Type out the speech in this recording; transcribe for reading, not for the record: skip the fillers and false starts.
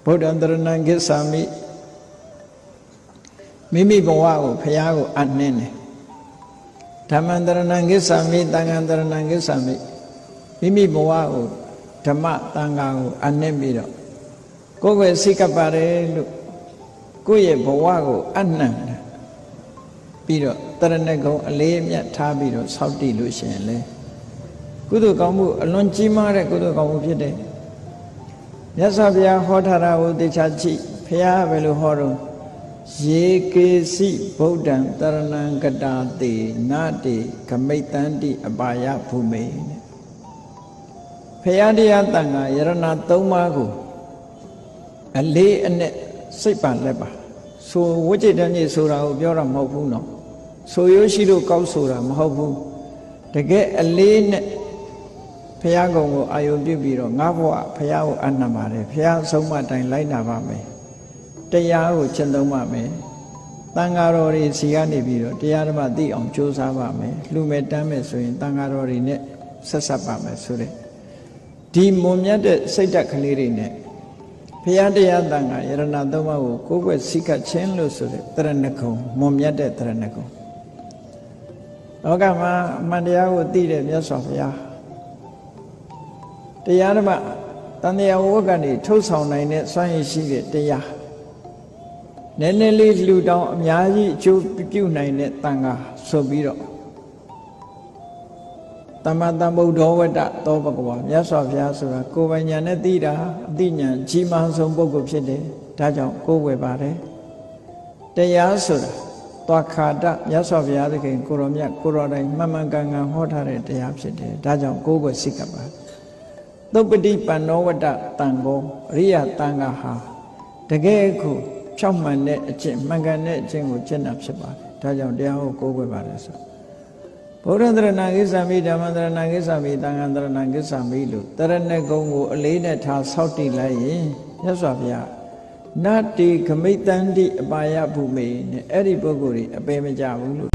ဗုဒ္ဓံတရဏံကိစ္ဆာမိမိမိဘဝကိုဘုရားကိုအနှင်းတယ်ဓမ္မံတရဏံကိစ္ဆာမိသံဃံတရဏံကိစ္ဆာမိမိမိဘဝကိုဓမ္မသံဃာကိုအနှင်းပြီးတော့ကိုယ်ကိုယ်စိတ်ကပ်ပါတယ်လို့ကိုယ့်ရဲ့ဘဝကိုအနှံ့ပြီးတော့တရဏဂုံအလေးအမြတ်ထားပြီးတော့ဆောက်တည်လို့ရှိရင်လေကုသိုလ်ကောင်းမှုအလွန်ကြီးမားတဲ့ကုသိုလ်ကောင်းမှုဖြစ်တယ်မြတ်စွာဘုရားဟောထားတာကိုသိချကြည့်ဘုရားဘယ်လိုဟောတော့ယေကေစီဗုဒ္ဓံတရဏံကတာတိနာတိဂမိတ်တန္တိအပါယភူမေဘုရားတရားတန်ခါယရဏသုံးပါးကိုအလေးအနက်စိတ်ပါလက်ပါဆိုဝိจิตတန်ကြီးဆိုတာကိုပြောတာမဟုတ်ဘူးနော်ဆိုရိုးရှိလို့ကောက်ဆိုတာမဟုတ်ဘူးတကယ်အလေးနဲ့ဘုရားကုံကိုအာယုပြုပြီးတော့ငါဘဝဘုရားကိုအနှံပါတယ်ဘုရားဆုံးမတိုင်းလိုက်နာပါမယ်တရားကိုကျင့်သုံးပါမယ်တန်ဃာတော်တွေစီကနေပြီးတော့တရားဓမ္မသိအောင်ကြိုးစားပါမယ်လှူမဲ့တမ်းမဲ့ဆိုရင်တန်ဃာတော်တွေနဲ့ဆက်ဆက်ပါမယ်ဆိုတဲ့ဒီမွန်မြတ်တဲ့စိတ်ဓာတ်ကလေးတွေနဲ့ဘုရားတရားတန်ခါယရဏသုံးပါးကိုကိုယ်ွယ်စိတ်ကချင်းလို့ဆိုတဲ့တရဏဂုံမွန်မြတ်တဲ့တရဏဂုံလောကမှာအမှန်တရားကိုသိတဲ့မြတ်စွာဘုရားတရားဓမ္မတန်တရားဝတ်ကနေထုတ်ဆောင်နိုင်တဲ့စွမ်းရည်ရှိတဲ့တရားနည်းနည်းလေးလှူတောင်းအများကြီးအကျိုးပြုနိုင်တဲ့တန်ခါဆိုပြီးတော့သမ္မာသမ္ဗုဒ္ဓဝတ္တသောဘဂဝါမြတ်စွာဘုရားဆိုတာကိုယ်ပိုင်ဉာဏ်နဲ့သိတာအသိဉာဏ်ကြီးမားဆုံးပုဂ္ဂိုလ်ဖြစ်တယ်ဒါကြောင့်ကိုယ်ဝယ်ပါတယ်တရားဆိုတာသွားခါတမြတ်စွာဘုရားသခင်ကိုရောမြတ်ကိုရောတိုင်းမှန်မှန်ကန်ကန်ဟောထားတဲ့တရားဖြစ်တယ်ဒါကြောင့်ကိုယ်ဝယ်စိတ်ကပ်ပါသုပ္ပတိပန္နောဝတ္တတန်ခောအရိယတန်ခါဟာတကယ်ကိုဖြောင့်မှန်တဲ့အကျင့်မှန်ကန်တဲ့အကျင့်ကိုကျင့်တာဖြစ်ပါတယ်ဒါကြောင့်တရားကိုကိုယ်ဝယ်ပါတယ်ဆိုဗုဒ္ဓတရဏကိစ္ဆာမိဓမ္မတရဏကိစ္ဆာမိသံဃံတရဏကိစ္ဆာမိလို့တရဏဂုံကိုအလေးနဲ့ထားဆောက်တည်လိုက်ရင်မြတ်စွာဘုရားနတ္တိဂမိတ်တန္တိအပါယភူမေနဲ့အဲ့ဒီပုဂ္ဂိုလ်ကြီးအပေမကြဘူးလို့